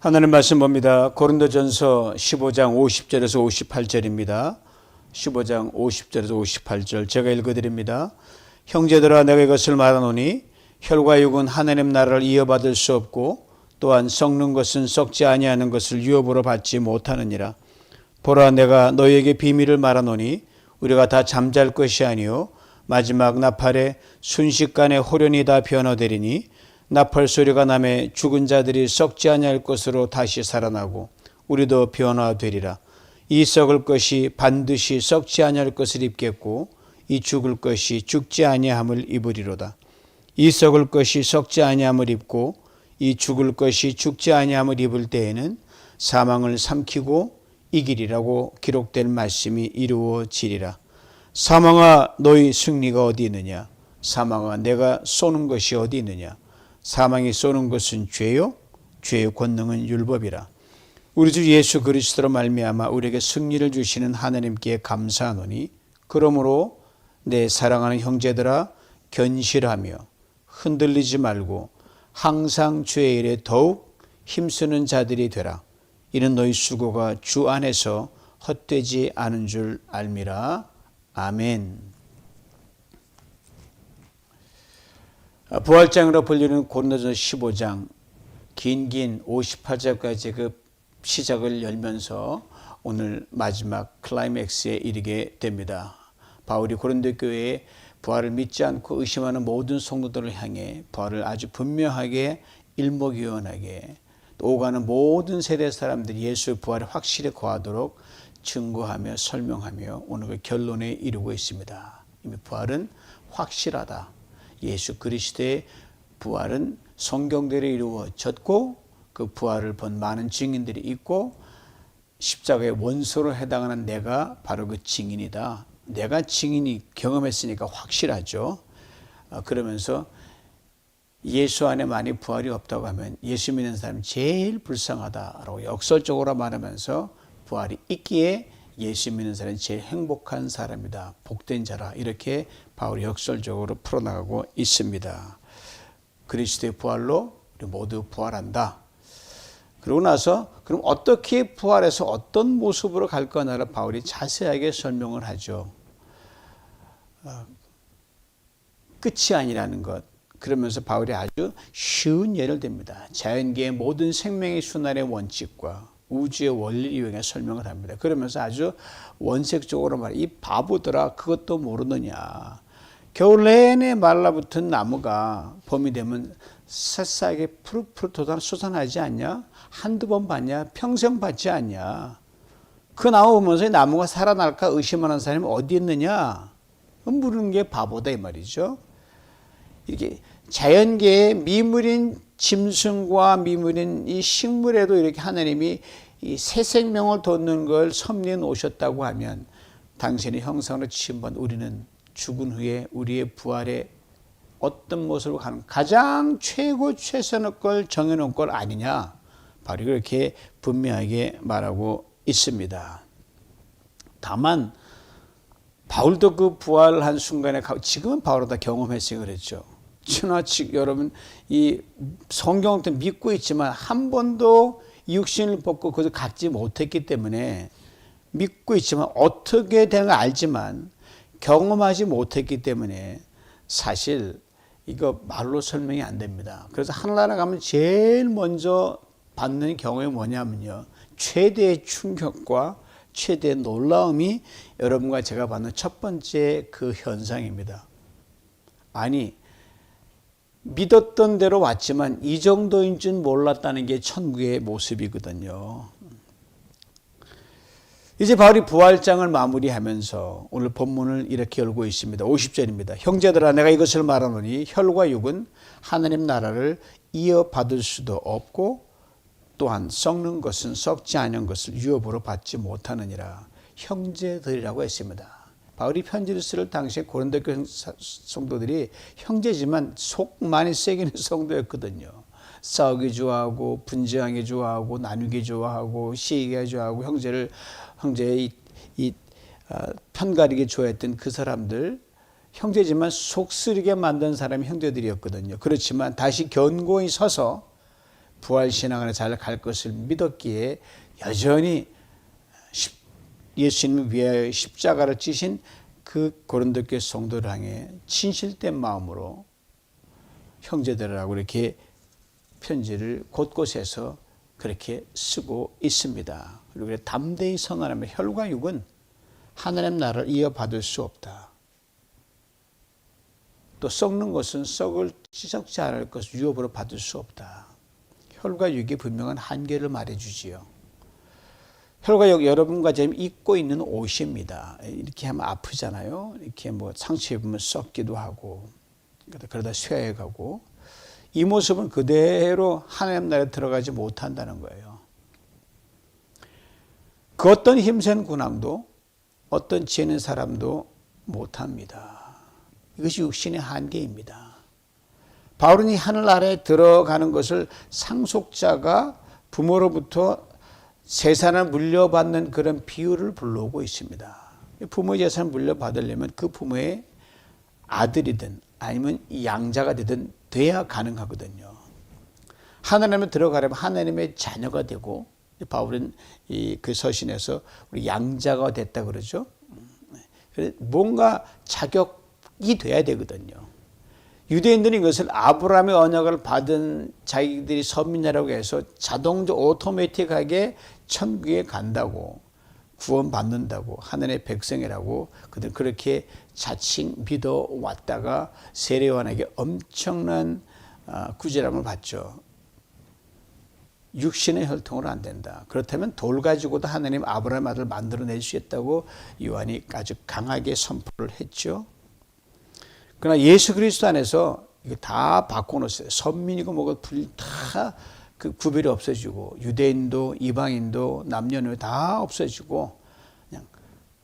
하나님 말씀 봅니다. 고린도전서 15장 50절에서 58절입니다. 15장 50절에서 58절 제가 읽어드립니다. 형제들아 내가 이것을 말하노니 혈과 육은 하나님 나라를 이어받을 수 없고 또한 썩는 것은 썩지 아니하는 것을 유업으로 받지 못하느니라. 보라 내가 너희에게 비밀을 말하노니 우리가 다 잠잘 것이 아니요 마지막 나팔에 순식간에 호련히 다 변화되리니 나팔 소리가 나매 죽은 자들이 썩지 아니할 것으로 다시 살아나고 우리도 변화되리라. 이 썩을 것이 반드시 썩지 아니할 것을 입겠고 이 죽을 것이 죽지 아니함을 입으리로다. 이 썩을 것이 썩지 아니함을 입고 이 죽을 것이 죽지 아니함을 입을 때에는 사망을 삼키고 이기리라고 기록된 말씀이 이루어지리라. 사망아 너희 승리가 어디 있느냐? 사망아 내가 쏘는 것이 어디 있느냐? 사망이 쏘는 것은 죄요 죄의 권능은 율법이라. 우리 주 예수 그리스도로 말미암아 우리에게 승리를 주시는 하나님께 감사하노니 그러므로 내 사랑하는 형제들아 견실하며 흔들리지 말고 항상 주의 일에 더욱 힘쓰는 자들이 되라. 이는 너희 수고가 주 안에서 헛되지 않은 줄 알미라. 아멘. 부활장으로 불리는 고린도전서 15장 긴 58절까지 그 시작을 열면서 오늘 마지막 클라이맥스에 이르게 됩니다. 바울이 고린도 교회에 부활을 믿지 않고 의심하는 모든 성도들을 향해 부활을 아주 분명하게 일목요연하게 오가는 모든 세대 사람들이 예수의 부활에 확실히 거하도록 증거하며 설명하며 오늘 그 결론에 이르고 있습니다. 이미 부활은 확실하다. 예수 그리스도의 부활은 성경대로 이루어졌고 그 부활을 본 많은 증인들이 있고 십자가의 원소로 해당하는 내가 바로 그 증인이다. 내가 증인이 경험했으니까 확실하죠. 그러면서 예수 안에 만약 부활이 없다고 하면 예수 믿는 사람이 제일 불쌍하다라고 역설적으로 말하면서 부활이 있기에 예수 믿는 사람이 제일 행복한 사람이다. 복된 자라. 이렇게 바울이 역설적으로 풀어나가고 있습니다. 그리스도의 부활로 우리 모두 부활한다. 그러고 나서 그럼 어떻게 부활해서 어떤 모습으로 갈 거냐를 바울이 자세하게 설명을 하죠. 끝이 아니라는 것. 그러면서 바울이 아주 쉬운 예를 듭니다. 자연계의 모든 생명의 순환의 원칙과 우주의 원리를 이용해 설명을 합니다. 그러면서 아주 원색적으로 말해 이 바보들아 그것도 모르느냐. 겨울 내내 말라붙은 나무가 봄이 되면 새싹이 푸릇푸릇 솟아나지 않냐? 한두 번 봤냐? 평생 봤지 않냐? 그 나무 보면서 이 나무가 살아날까 의심하는 사람이 어디 있느냐? 물은 게 바보다 이 말이죠. 이렇게 자연계의 미물인 짐승과 미물인 이 식물에도 이렇게 하나님이 이 새 생명을 돋는 걸 섭리해 놓으셨다고 하면 당신의 형상으로 지은 우리는 죽은 후에 우리의 부활에 어떤 모습으로 가는 가장 최고 최선의 걸 정해놓은 걸 아니냐. 바로 그렇게 분명하게 말하고 있습니다. 다만 바울도 그 부활한 순간에 지금은 바울은 다 경험했으니 그랬죠. 여러분 이 성경을 믿고 있지만 한 번도 육신을 벗고 그것을 갖지 못했기 때문에 믿고 있지만 어떻게 되는 걸 알지만 경험하지 못했기 때문에 사실 이거 말로 설명이 안 됩니다. 그래서 하늘나라 가면 제일 먼저 받는 경험이 뭐냐면요. 최대의 충격과 최대의 놀라움이 여러분과 제가 받는 첫 번째 그 현상입니다. 아니 믿었던 대로 왔지만 이 정도인 줄 몰랐다는 게 천국의 모습이거든요. 이제 바울이 부활장을 마무리하면서 오늘 본문을 이렇게 열고 있습니다. 50절입니다. 형제들아 내가 이것을 말하노니 혈과 육은 하나님 나라를 이어받을 수도 없고 또한 썩는 것은 썩지 않은 것을 유업으로 받지 못하느니라. 형제들이라고 했습니다. 바울이 편지를 쓸 당시에 고린도 교회 성도들이 형제지만 속 많이 세기는 성도였거든요. 싸우기 좋아하고 분쟁하기 좋아하고 나누기 좋아하고 시기하기 좋아하고 형제의 편가르기 좋아했던 그 사람들 형제지만 속 쓰리게 만든 사람이 형제들이었거든요. 그렇지만 다시 견고히 서서 부활신앙 안에 잘 갈 것을 믿었기에 여전히 예수님을 위하여 십자가를 지신 그 고린도교회 성도를 향해 진실된 마음으로 형제들하고 이렇게 편지를 곳곳에서 그렇게 쓰고 있습니다. 그리고 담대히 선언하며 혈과 육은 하나님 나라를 이어받을 수 없다. 또 썩는 것은 썩지 않을 것을 유업으로 받을 수 없다. 혈과 육이 분명한 한계를 말해주지요. 혈과 육 여러분과 지금 입고 있는 옷입니다. 이렇게 하면 아프잖아요. 이렇게 뭐 상처 입으면 썩기도 하고 그러다 쇠해가고 이 모습은 그대로 하나님 나라에 들어가지 못한다는 거예요. 그 어떤 힘센 군왕도 어떤 지혜 있는 사람도 못합니다. 이것이 육신의 한계입니다. 바울은 이 하늘나라에 들어가는 것을 상속자가 부모로부터 재산을 물려받는 그런 비유를 불러오고 있습니다. 부모의 재산을 물려받으려면 그 부모의 아들이든 아니면 양자가 되든 돼야 가능하거든요. 하나님에 들어가려면 하나님의 자녀가 되고 바울은 그 서신에서 우리 양자가 됐다 그러죠. 뭔가 자격이 돼야 되거든요. 유대인들이 이것을 아브라함의 언약을 받은 자기들이 서민이라고 해서 자동적 오토매틱하게 천국에 간다고 구원받는다고 하나님의 백성이라고 그들 그렇게 자칭 믿어왔다가 세례요한에게 엄청난 구제람을 받죠. 육신의 혈통으로 안 된다. 그렇다면 돌 가지고도 하나님 아브라함 아들 만들어낼 수 있다고 요한이 아주 강하게 선포를 했죠. 그러나 예수 그리스도 안에서 이거 다 바꿔놓았어요. 선민이고 뭐고 다 그 구별이 없어지고 유대인도 이방인도 남녀노소 다 없어지고 그냥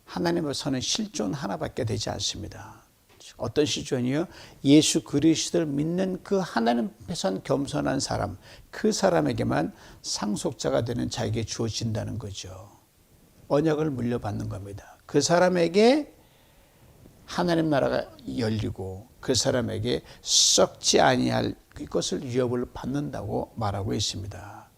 하나님의 선은 실존 하나밖에 되지 않습니다. 어떤 실존이요? 예수 그리스도를 믿는 그 하나님 앞에선 겸손한 사람, 그 사람에게만 상속자가 되는 자에게 주어진다는 거죠. 언약을 물려받는 겁니다. 그 사람에게 하나님 나라가 열리고 그 사람에게 썩지 아니할 그것을 유업을 받는다고 말하고 있습니다.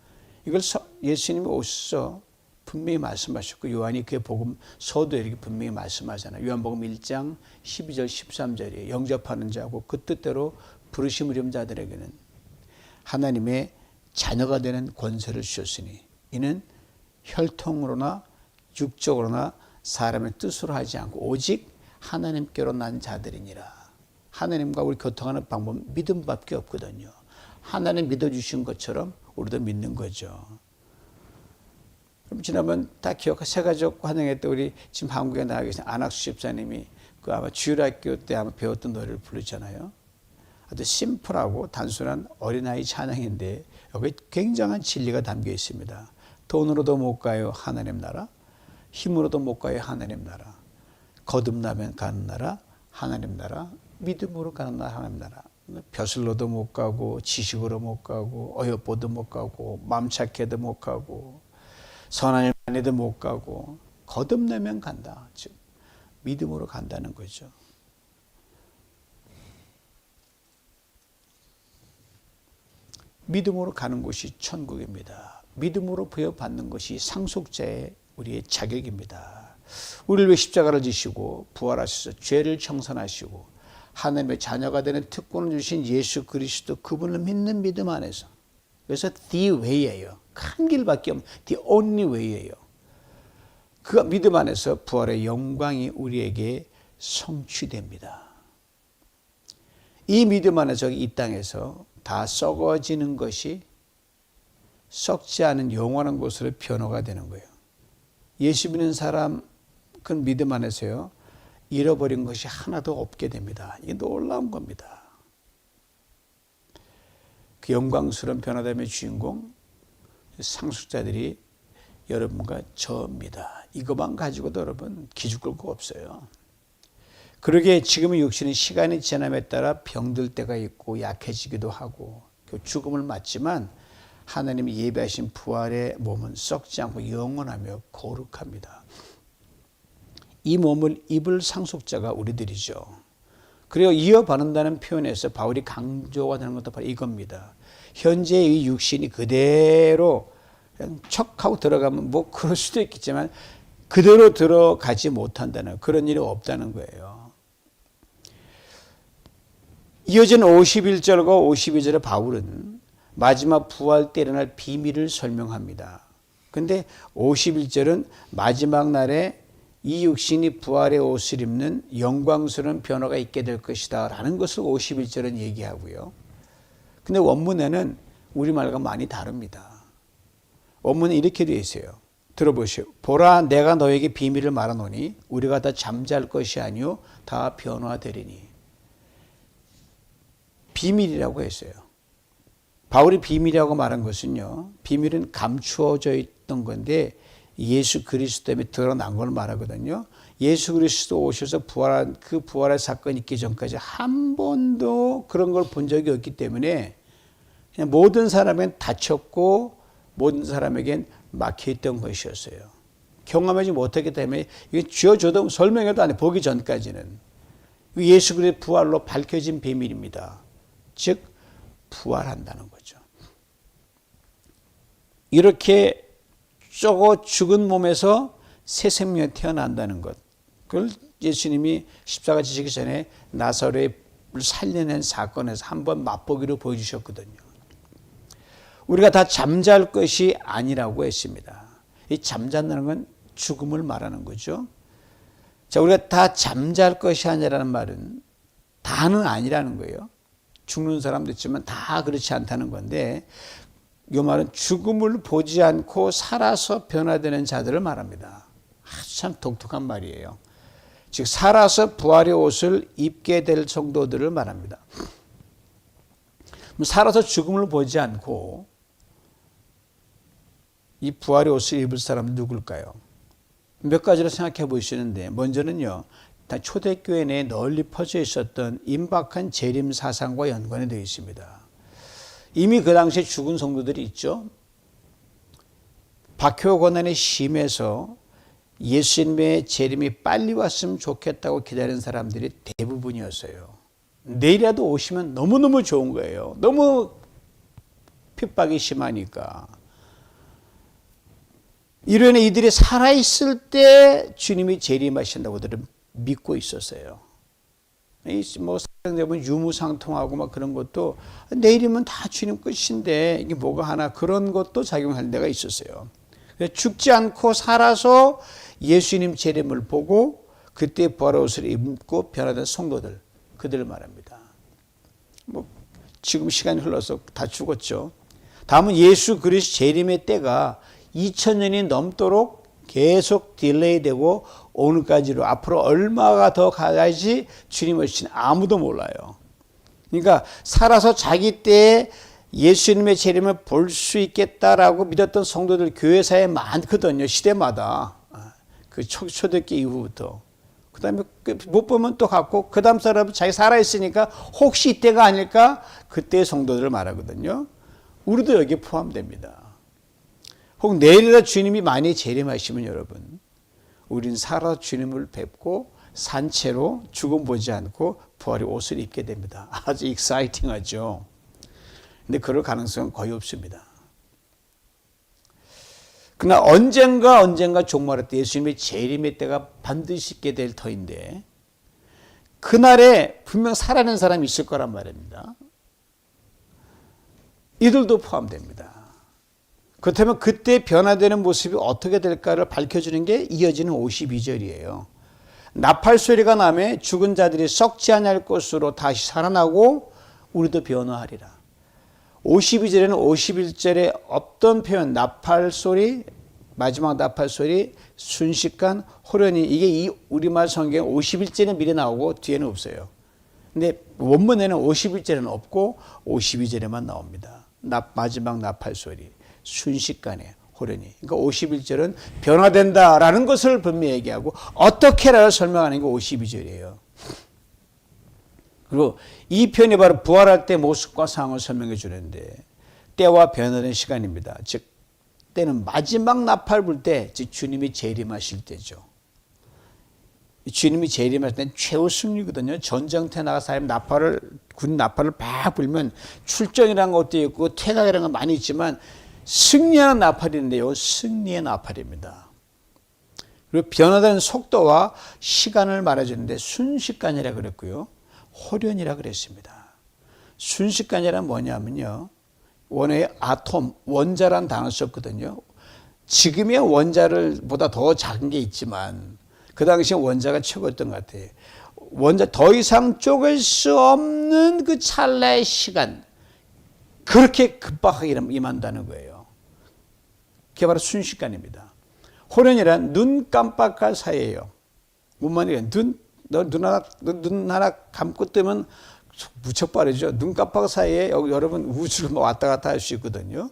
이걸 예수님이 오셔서 분명히 말씀하셨고 요한이 그의 복음 서도에 이렇게 분명히 말씀하잖아요. 요한복음 1장 12절 13절에 영접하는 자고 그 뜻대로 부르심을 입은 자들에게는 하나님의 자녀가 되는 권세를 주셨으니 이는 혈통으로나 육적으로나 사람의 뜻으로 하지 않고 오직 하나님께로 난 자들이니라. 하나님과 우리 교통하는 방법은 믿음밖에 없거든요. 하나님 믿어주신 것처럼 우리도 믿는 거죠. 그럼 지난번 다 기억하 새가족 환영회 때 우리 지금 한국에 나가 계신 안학수 집사님이 그 아마 주일학교 때 아마 배웠던 노래를 부르잖아요. 아주 심플하고 단순한 어린아이 찬양인데 여기 굉장한 진리가 담겨 있습니다. 돈으로도 못 가요 하나님 나라, 힘으로도 못 가요 하나님 나라, 거듭나면 가는 나라 하나님 나라, 믿음으로 가는 나라 하나님 나라. 벼슬로도 못 가고 지식으로 못 가고 어여뽀도 못 가고 마음 착해도 못 가고 선한 일 안 해도 못 가고 거듭나면 간다. 즉 믿음으로 간다는 거죠. 믿음으로 가는 곳이 천국입니다. 믿음으로 부여받는 것이 상속자의 우리의 자격입니다. 우리를 위해 십자가를 지시고 부활하셔서 죄를 청산하시고 하나님의 자녀가 되는 특권을 주신 예수 그리스도 그분을 믿는 믿음 안에서 그래서 the way예요. 한 길밖에 없는 the only way예요. 그 믿음 안에서 부활의 영광이 우리에게 성취됩니다. 이 믿음 안에서 이 땅에서 다 썩어지는 것이 썩지 않은 영원한 곳으로 변화가 되는 거예요. 예수 믿는 사람 그 믿음 안에서요. 잃어버린 것이 하나도 없게 됩니다. 이게 놀라운 겁니다. 그 영광스러운 변화됨의 주인공 상속자들이 여러분과 저입니다. 이것만 가지고도 여러분 기죽을 거 없어요. 그러기에 지금의 육신은 시간이 지남에 따라 병들 때가 있고 약해지기도 하고 죽음을 맞지만 하나님이 예배하신 부활의 몸은 썩지 않고 영원하며 거룩합니다. 이 몸을 입을 상속자가 우리들이죠. 그리고 이어 바른다는 표현에서 바울이 강조가 되는 것도 바로 이겁니다. 현재 이 육신이 그대로 그냥 척하고 들어가면 뭐 그럴 수도 있겠지만 그대로 들어가지 못한다는 그런 일이 없다는 거예요. 이어진 51절과 52절의 바울은 마지막 부활 때 일어날 비밀을 설명합니다. 근데 51절은 마지막 날에 이 육신이 부활의 옷을 입는 영광스러운 변화가 있게 될 것이다 라는 것을 51절은 얘기하고요. 근데 원문에는 우리말과 많이 다릅니다. 원문은 이렇게 되어 있어요. 들어보시오. 보라, 내가 너에게 비밀을 말하노니 우리가 다 잠잘 것이 아니요 다 변화되리니. 비밀이라고 했어요. 바울이 비밀이라고 말한 것은요, 비밀은 감추어져 있던 건데 예수 그리스도 때문에 드러난 걸 말하거든요. 예수 그리스도 오셔서 부활한 그 부활의 사건이 있기 전까지 한 번도 그런 걸 본 적이 없기 때문에 그냥 모든 사람에겐 닫혔고 모든 사람에겐 막혀있던 것이었어요. 경험하지 못했기 때문에 이게 쥐어줘도 설명해도 안 해. 보기 전까지는. 예수 그리스도의 부활로 밝혀진 비밀입니다. 즉 부활한다는 거죠. 이렇게 썩어 죽은 몸에서 새 생명이 태어난다는 것. 그걸 예수님이 십자가 지시기 전에 나사로를 살려낸 사건에서 한번 맛보기로 보여주셨거든요. 우리가 다 잠잘 것이 아니라고 했습니다. 이 잠잔다는 건 죽음을 말하는 거죠. 자, 우리가 다 잠잘 것이 아니라는 말은 다는 아니라는 거예요. 죽는 사람도 있지만 다 그렇지 않다는 건데 이 말은 죽음을 보지 않고 살아서 변화되는 자들을 말합니다. 참 독특한 말이에요. 즉 살아서 부활의 옷을 입게 될 성도들을 말합니다. 살아서 죽음을 보지 않고 이 부활의 옷을 입을 사람은 누굴까요? 몇 가지를 생각해 보시는데 먼저는요. 초대교회 내에 널리 퍼져 있었던 임박한 재림 사상과 연관이 되어 있습니다. 이미 그 당시에 죽은 성도들이 있죠. 박해와 고난이 심해서 예수님의 재림이 빨리 왔으면 좋겠다고 기다리는 사람들이 대부분이었어요. 내일이라도 오시면 너무너무 좋은 거예요. 너무 핍박이 심하니까. 이런 이들이 살아있을 때 주님이 재림하신다고 들은 믿고 있었어요. 뭐 사람들은 유무상통하고 막 그런 것도 내일이면 다 주님 끝인데 이게 뭐가 하나 그런 것도 작용할 때가 있었어요. 죽지 않고 살아서 예수님 재림을 보고 그때 부활의 옷을 입고 변화된 성도들 그들을 말합니다. 뭐 지금 시간이 흘러서 다 죽었죠. 다음은 예수 그리스도 재림의 때가 2000년이 넘도록 계속 딜레이되고 오늘까지로 앞으로 얼마가 더 가야지 주님 오시는 아무도 몰라요. 그러니까 살아서 자기 때에 예수님의 재림을 볼 수 있겠다라고 믿었던 성도들 교회사에 많거든요. 시대마다. 그 초대기 이후부터. 그 다음에 못 보면 또 갖고 그 다음 사람은 자기 살아있으니까 혹시 이때가 아닐까? 그때의 성도들을 말하거든요. 우리도 여기에 포함됩니다. 혹 내일이라 주님이 많이 재림하시면 여러분 우린 살아 주님을 뵙고 산채로 죽음 보지 않고 부활의 옷을 입게 됩니다. 아주 익사이팅하죠. 근데 그럴 가능성은 거의 없습니다. 그러나 언젠가 종말의 때 예수님의 재림의 때가 반드시 있게 될 터인데 그날에 분명 살아있는 사람이 있을 거란 말입니다. 이들도 포함됩니다. 그렇다면 그때 변화되는 모습이 어떻게 될까를 밝혀주는 게 이어지는 52절이에요. 나팔 소리가 나매 죽은 자들이 썩지 아니할 것으로 다시 살아나고 우리도 변화하리라. 52절에는 51절에 없던 표현 나팔 소리, 마지막 나팔 소리, 순식간, 호련히 이게 이 우리말 성경 51절에 미리 나오고 뒤에는 없어요. 근데 원문에는 51절에는 없고 52절에만 나옵니다. 마지막 나팔 소리. 순식간에 호련히. 그러니까 51절은 변화된다라는 것을 분명히 얘기하고 어떻게라를 설명하는 게 52절이에요. 그리고 이 편이 바로 부활할 때 모습과 상황을 설명해 주는데 때와 변화된 시간입니다. 즉 때는 마지막 나팔 불 때 즉 주님이 재림하실 때죠. 주님이 재림할 때는 최후 승리거든요. 전쟁터에 나가 사람 군 나팔을 막 불면 출정이라는 것도 있고 퇴각이라는 건 많이 있지만 승리하는 나팔인데요. 승리의 나팔입니다. 그리고 변화되는 속도와 시간을 말해주는데 순식간이라 그랬고요. 호련이라 그랬습니다. 순식간이란 뭐냐면요. 원의 아톰, 원자란 단어 썼거든요. 지금의 원자를보다 더 작은 게 있지만 그 당시에 원자가 최고였던 것 같아요. 원자 더 이상 쪼갤 수 없는 그 찰나의 시간, 그렇게 급박하게 임한다는 거예요. 그게 바로 순식간입니다. 호련이란 눈 깜빡할 사이예요. 뭔 말이에요? 눈 하나 감고 뜨면 무척 빠르죠. 눈 깜빡 사이에 여러분 우주를 왔다 갔다 할 수 있거든요.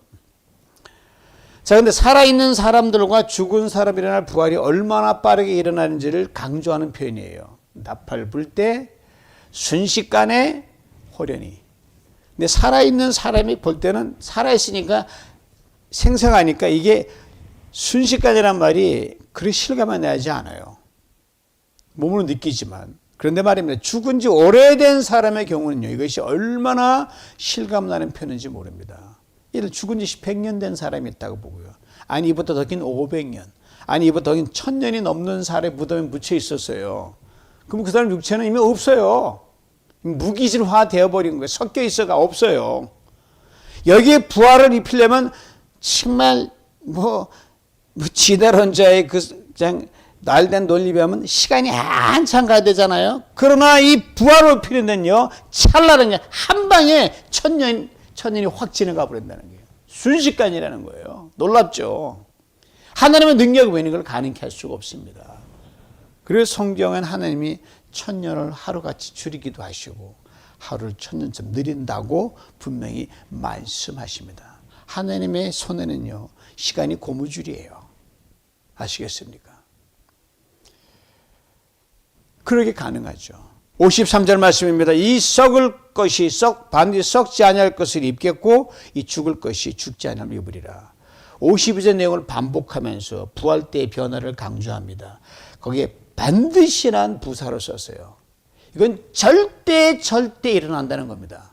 자, 근데 살아있는 사람들과 죽은 사람이 일어날 부활이 얼마나 빠르게 일어나는지를 강조하는 표현이에요. 나팔 불 때 순식간에 호련히. 근데 살아있는 사람이 볼 때는 살아있으니까 생생하니까 이게 순식간이란 말이 그리 실감이 나지 않아요. 몸으로 느끼지만. 그런데 말입니다. 죽은 지 오래된 사람의 경우는요. 이것이 얼마나 실감나는 표현인지 모릅니다. 예를 들어 죽은 지 100년 된 사람이 있다고 보고요. 아니 이보다 더 긴 500년. 아니 이보다 더 긴 1000년이 넘는 사람의 무덤에 묻혀 있었어요. 그럼 그 사람 육체는 이미 없어요. 무기질화 되어버린 거예요. 섞여 있어가 없어요. 여기에 부활을 입히려면 정말 지대론자의 그냥 날된 논리에 하면 시간이 한참 가야 되잖아요. 그러나 이 부활을 입히는 데는요. 찰나는 한 방에 천년이 확 지나가 버린다는 거예요. 순식간이라는 거예요. 놀랍죠. 하나님의 능력이 왜 이걸 가능케 할 수가 없습니다. 그래서 성경은 하나님이 1000년을 하루같이 줄이기도 하시고 하루를 1000년쯤 느린다고 분명히 말씀하십니다. 하나님의 손에는요. 시간이 고무줄이에요. 아시겠습니까? 그러게 가능하죠. 53절 말씀입니다. 이 썩을 것이 반드시 썩지 아니할 것을 입겠고 이 죽을 것이 죽지 아니함을 입으리라. 52절 내용을 반복하면서 부활 때의 변화를 강조합니다. 거기에 반드시란 부사로 썼어요. 이건 절대 일어난다는 겁니다.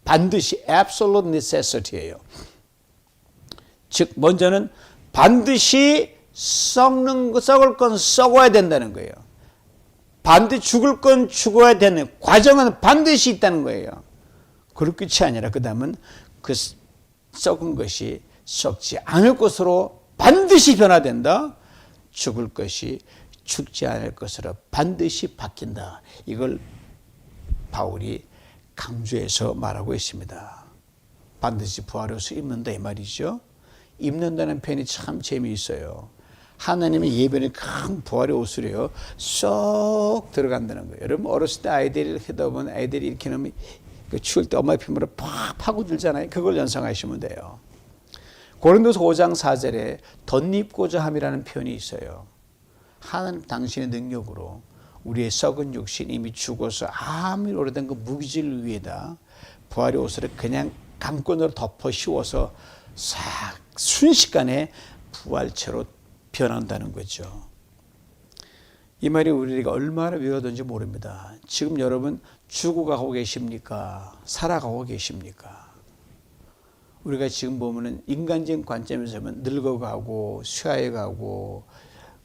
반드시 absolute necessity예요. 즉 먼저는 반드시 썩을 건 썩어야 된다는 거예요. 반드시 죽을 건 죽어야 되는 과정은 반드시 있다는 거예요. 그럴 끝이 아니라 그 다음은 그 썩은 것이 썩지 않을 것으로 반드시 변화된다. 죽을 것이 죽지 않을 것으로 반드시 바뀐다. 이걸 바울이 강조해서 말하고 있습니다. 반드시 부활해서 입는다 이 말이죠. 입는다는 표현이 참 재미있어요. 하나님의 예배는 큰 부활의 옷으로요 쏙 들어간다는 거예요. 여러분 어렸을 때 아이들이 하다 보면 아이들이 이렇게 놓으면 추울 때 엄마의 피부로 팍 파고들잖아요. 그걸 연상하시면 돼요. 고린도서 5장 4절에 덧입고자 함이라는 표현이 있어요. 하나님 당신의 능력으로 우리의 썩은 육신 이미 죽어서 아무리 오래된 그 무기질 위에다 부활의 옷을 그냥 감건으로 덮어 씌워서 싹 순식간에 부활체로 변한다는 거죠. 이 말이 우리가 얼마나 위험하든지 모릅니다. 지금 여러분 죽어가고 계십니까? 살아가고 계십니까? 우리가 지금 보면은 인간적인 관점에서 보면 늙어가고 쇠하여가고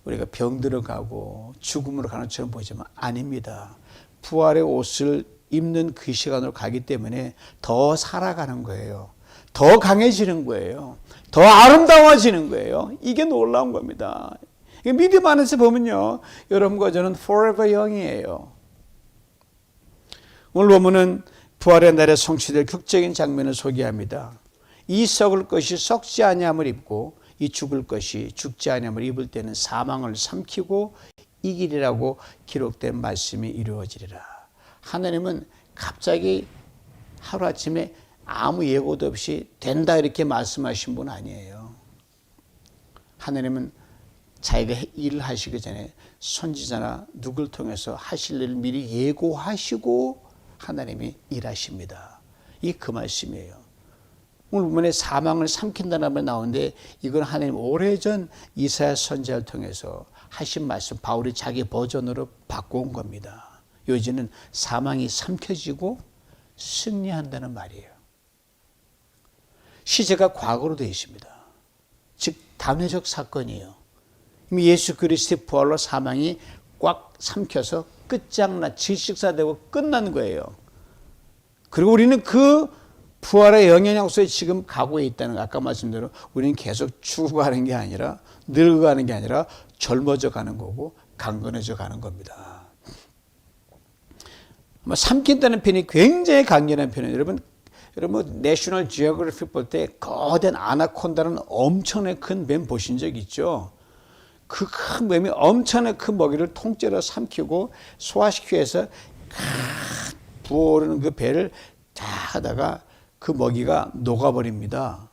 우리가 병들어가고 죽음으로 가는 것처럼 보이지만 아닙니다. 부활의 옷을 입는 그 시간으로 가기 때문에 더 살아가는 거예요. 더 강해지는 거예요. 더 아름다워지는 거예요. 이게 놀라운 겁니다. 믿음 안에서 보면요. 여러분과 저는 forever young이에요. 오늘 보면은 부활의 날에 성취될 극적인 장면을 소개합니다. 이 썩을 것이 썩지 아니함을 입고 이 죽을 것이 죽지 아니함을 입을 때는 사망을 삼키고 이기리라고 기록된 말씀이 이루어지리라. 하나님은 갑자기 하루아침에 아무 예고도 없이 된다 이렇게 말씀하신 분 아니에요. 하나님은 자기가 일을 하시기 전에 선지자나 누굴 통해서 하실 일을 미리 예고하시고 하나님이 일하십니다. 이 그 말씀이에요. 오늘 본문에 사망을 삼킨다는 말이 나오는데 이건 하나님 오래전 이사야 선지자를 통해서 하신 말씀, 바울이 자기 버전으로 바꿔온 겁니다. 요지는 사망이 삼켜지고 승리한다는 말이에요. 시제가 과거로 되어 있습니다. 즉 단회적 사건이에요. 이미 예수 그리스도의 부활로 사망이 꽉 삼켜서 끝장나 질식사되고 끝난 거예요. 그리고 우리는 그 부활의 영향 속에 지금 가고 있다는 거. 아까 말씀대로 우리는 계속 죽어가는 게 아니라 늙어가는 게 아니라 젊어져 가는 거고 강건해져 가는 겁니다. 삼킨다는 표현이 굉장히 강렬한 표현이에요. 여러분 내셔널 지오그래피 볼 때 거대한 아나콘다는 엄청나게 큰 뱀 보신 적 있죠? 그 큰 뱀이 엄청나게 큰 먹이를 통째로 삼키고 소화시키기 위해서 부어오르는 그 배를 다 하다가 그 먹이가 녹아버립니다.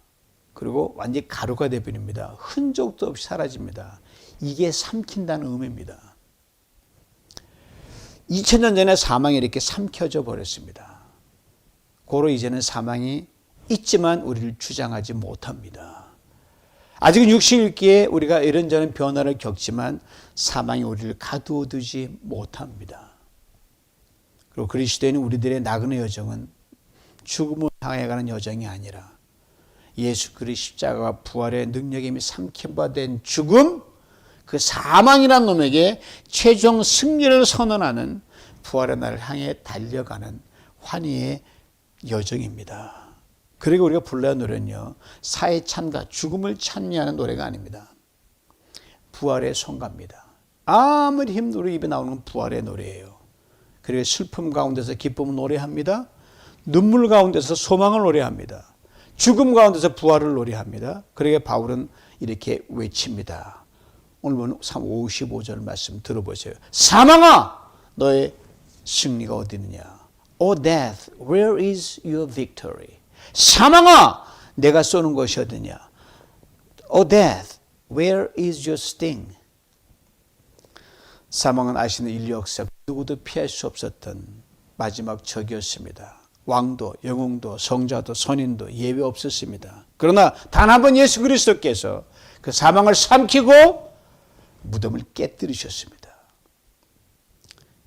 그리고 완전히 가루가 되어버립니다. 흔적도 없이 사라집니다. 이게 삼킨다는 의미입니다. 2000년 전에 사망이 이렇게 삼켜져 버렸습니다. 고로 이제는 사망이 있지만 우리를 주장하지 못합니다. 아직은 육신일기에 우리가 이런저런 변화를 겪지만 사망이 우리를 가두어두지 못합니다. 그리고 그리스도인은 우리들의 나그네 여정은 죽음을 향해 가는 여정이 아니라 예수 그리스도의 십자가와 부활의 능력에 이미 삼킴바 된 죽음, 그 사망이라는 놈에게 최종 승리를 선언하는 부활의 날을 향해 달려가는 환희의 여정입니다. 그리고 우리가 불러야 노래는요, 사의 찬가, 죽음을 찬미하는 노래가 아닙니다. 부활의 송가입니다. 아무리 힘들어 입에 나오는 건 부활의 노래예요. 그리고 슬픔 가운데서 기쁨을 노래합니다. 눈물 가운데서 소망을 노래합니다. 죽음 가운데서 부활을 노래합니다. 그러게 바울은 이렇게 외칩니다. 오늘 55절 말씀 들어보세요. 사망아, 너의 승리가 어디 있느냐? O death, where is your victory? 사망아, 내가 쏘는 것이 어디냐? O death, where is your sting? 사망은 아시는 인류 역사 누구도 피할 수 없었던 마지막 적이었습니다. 왕도, 영웅도, 성자도, 선인도 예외 없었습니다. 그러나 단 한 번 예수 그리스도께서 그 사망을 삼키고 무덤을 깨뜨리셨습니다.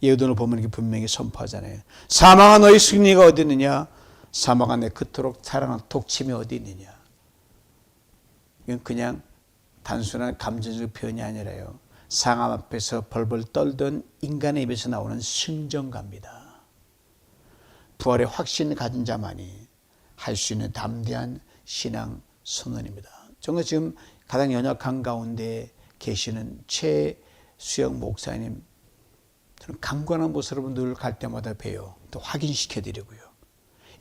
예언을 보면 이게 분명히 선포하잖아요. 사망아, 너의 승리가 어디 있느냐? 사망아, 내 그토록 사랑한 독침이 어디 있느냐? 이건 그냥 단순한 감정적 표현이 아니라요, 상함 앞에서 벌벌 떨던 인간의 입에서 나오는 승전가입니다. 부활의 확신을 가진 자만이 할 수 있는 담대한 신앙 선언입니다. 정말 지금 가장 연약한 가운데 계시는 최수영 목사님, 저는 강건한 모습으로 늘 갈 때마다 봬요. 또 확인시켜드리고요.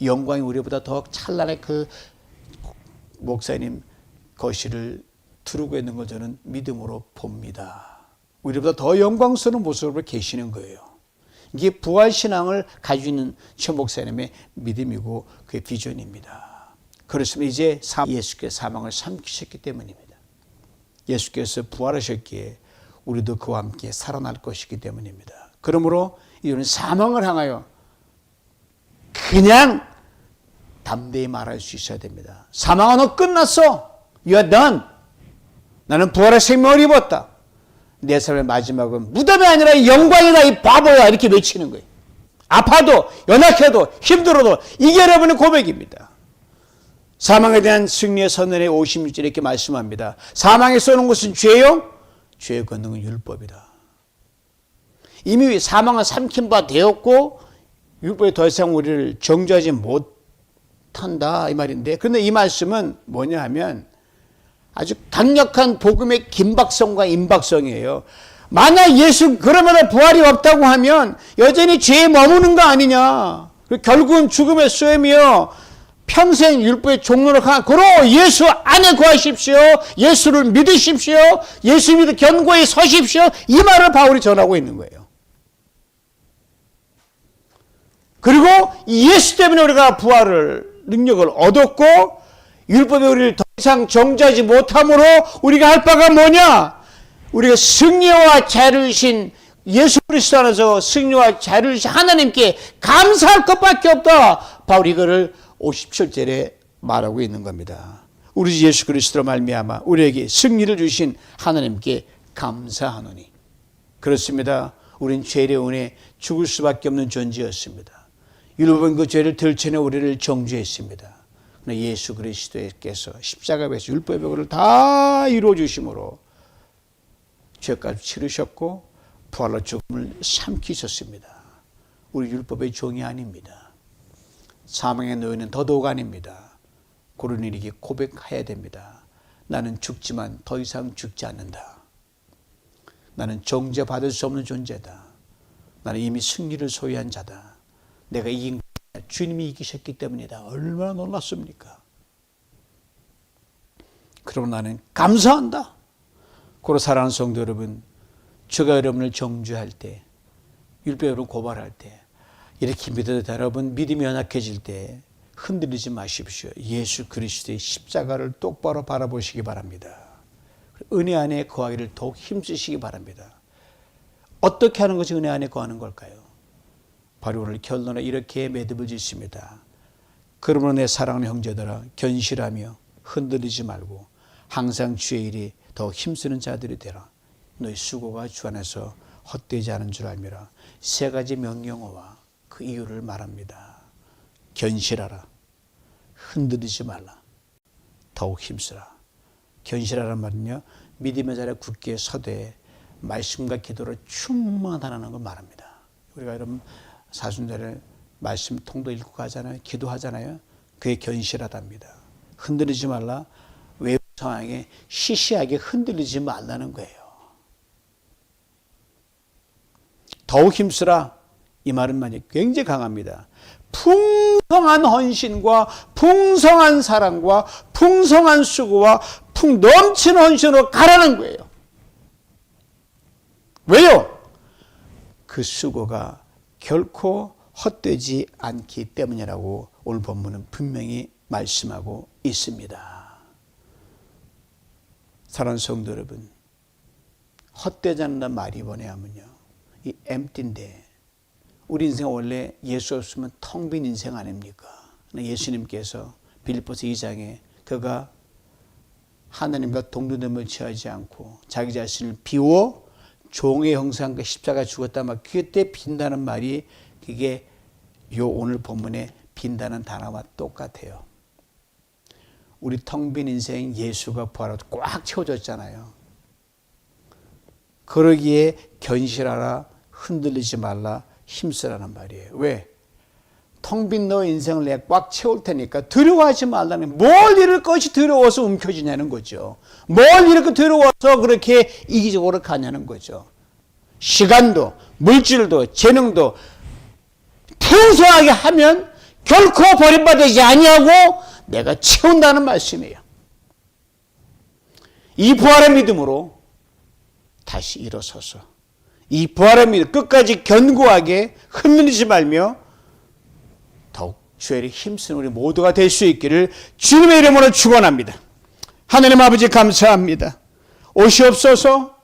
영광이 우리보다 더 찬란한 그 목사님 거실을 두르고 있는 걸 저는 믿음으로 봅니다. 우리보다 더 영광스러운 모습으로 계시는 거예요. 이게 부활신앙을 가지고 있는 최 목사님의 믿음이고 그의 비전입니다. 그렇습니다. 이제 예수께서 사망을 삼키셨기 때문입니다. 예수께서 부활하셨기에 우리도 그와 함께 살아날 것이기 때문입니다. 그러므로 이제는 사망을 향하여 그냥 담대히 말할 수 있어야 됩니다. 사망아, 너 끝났어. You are done. 나는 부활의 생명을 입었다. 내 삶의 마지막은 무덤이 아니라 영광이다, 이 바보야. 이렇게 외치는 거예요. 아파도, 연약해도, 힘들어도 이게 여러분의 고백입니다. 사망에 대한 승리의 선언의 56절에 이렇게 말씀합니다. 사망에 쏘는 것은 죄요? 죄의 권능은 율법이다. 이미 사망은 삼킨 바 되었고 율법이 더 이상 우리를 정죄하지 못한다, 이 말인데, 그런데 이 말씀은 뭐냐 하면 아주 강력한 복음의 긴박성과 임박성이에요. 만약 예수 그러면 부활이 없다고 하면 여전히 죄에 머무는 거 아니냐. 결국은 죽음의 쇠이며 평생 율법의 종로로 가고 예수 안에 거하십시오. 예수를 믿으십시오. 예수 믿어 견고히 서십시오. 이 말을 바울이 전하고 있는 거예요. 그리고 예수 때문에 우리가 부활을 능력을 얻었고 율법이 우리를 더 이상 정죄하지 못함으로 우리가 할 바가 뭐냐? 우리가 승리와 자유를 주신 예수 그리스도 안에서 승리와 자유를 주신 하나님께 감사할 것밖에 없다. 바울이 이거를 57절에 말하고 있는 겁니다. 우리 주 예수 그리스도로 말미암아 우리에게 승리를 주신 하나님께 감사하노니. 그렇습니다. 우린 죄의 은혜에 죽을 수밖에 없는 존재였습니다. 율법은 그 죄를 들춰내 우리를 정죄했습니다. 그러나 예수 그리스도께서 십자가에서 율법의 벽을 다 이루어 주심으로 죄값을 치르셨고 부활로 죽음을 삼키셨습니다. 우리 율법의 종이 아닙니다. 사망의 노예는 더더욱 아닙니다. 그런 일에게 고백해야 됩니다. 나는 죽지만 더 이상 죽지 않는다. 나는 정죄받을 수 없는 존재다. 나는 이미 승리를 소유한 자다. 내가 이긴 것이다. 주님이 이기셨기 때문이다. 얼마나 놀랐습니까? 그럼 나는 감사한다. 고로 사랑하는 성도 여러분, 제가 여러분을 정죄할 때, 율법으로 고발할 때, 이렇게 믿어도 여러분 믿음이 연약해질 때 흔들리지 마십시오. 예수 그리스도의 십자가를 똑바로 바라보시기 바랍니다. 은혜 안에 거하기를 더욱 힘쓰시기 바랍니다. 어떻게 하는 것이 은혜 안에 거하는 걸까요? 바로 오늘 결론에 이렇게 매듭을 짓습니다. 그러므로 내 사랑하는 형제들아, 견실하며 흔들리지 말고 항상 주의 일이 더 힘쓰는 자들이 되라. 너희 수고가 주 안에서 헛되지 않은 줄 알미라. 세 가지 명령어와 그 이유를 말합니다. 견실하라. 흔들리지 말라. 더욱 힘쓰라. 견실하란 말은요, 믿음의 자리에 굳게 서되 말씀과 기도로 충만하다는 걸 말합니다. 우리가 여러분 사순절에 말씀 통도 읽고 가잖아요. 기도하잖아요. 그게 견실하답니다. 흔들리지 말라. 외부 상황에 시시하게 흔들리지 말라는 거예요. 더욱 힘쓰라. 이 말은 굉장히 강합니다. 풍성한 헌신과 풍성한 사랑과 풍성한 수고와 넘치는 헌신으로 가라는 거예요. 왜요? 그 수고가 결코 헛되지 않기 때문이라고 오늘 본문은 분명히 말씀하고 있습니다. 사랑하는 성도 여러분, 헛되지 않는다는 말이 뭐냐면요, 이 empty인데 우리 인생 원래 예수 없으면 텅 빈 인생 아닙니까? 예수님께서 빌립보서 2장에 그가 하나님과 동등됨을 취하지 않고 자기 자신을 비워 종의 형상과 십자가 죽었다 막 그때 빈다는 말이 그게 요 오늘 본문에 빈다는 단어와 똑같아요. 우리 텅 빈 인생 예수가 부활하고 꽉 채워졌잖아요. 그러기에 견실하라, 흔들리지 말라, 힘쓰라는 말이에요. 왜? 텅 빈 너 인생을 내가 꽉 채울 테니까 두려워하지 말라는, 뭘 잃을 것이 두려워서 움켜쥐냐는 거죠. 뭘 이렇게 두려워서 그렇게 이기적으로 가냐는 거죠. 시간도 물질도 재능도 풍성하게 하면 결코 버림받지 아니하고 내가 채운다는 말씀이에요. 이 부활의 믿음으로 다시 일어서서 이 부활의 믿음 끝까지 견고하게 흔들리지 말며 더욱 주의 힘쓰는 우리 모두가 될 수 있기를 주님의 이름으로 축원합니다. 하나님 아버지 감사합니다. 오시옵소서.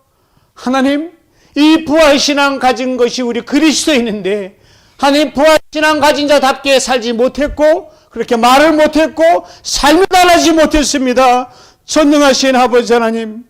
하나님, 이 부활신앙 가진 것이 우리 그리스도인인데 하나님, 부활신앙 가진 자답게 살지 못했고 그렇게 말을 못했고 삶을 달하지 못했습니다. 전능하신 아버지 하나님,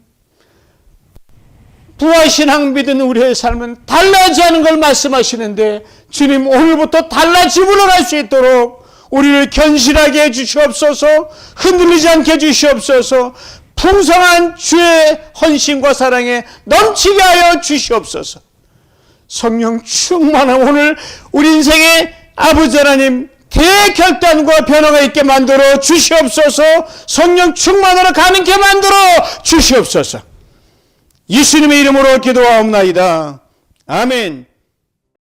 부활신앙 믿은 우리의 삶은 달라지지 않은 걸 말씀하시는데 주님, 오늘부터 달라짐으로 갈 수 있도록 우리를 견실하게 해주시옵소서. 흔들리지 않게 해주시옵소서. 풍성한 주의 헌신과 사랑에 넘치게 하여 주시옵소서. 성령 충만한 오늘 우리 인생의 아버지 하나님 대결단과 변화가 있게 만들어 주시옵소서. 성령 충만으로 가능케 만들어 주시옵소서. 예수님의 이름으로 기도하옵나이다. 아멘.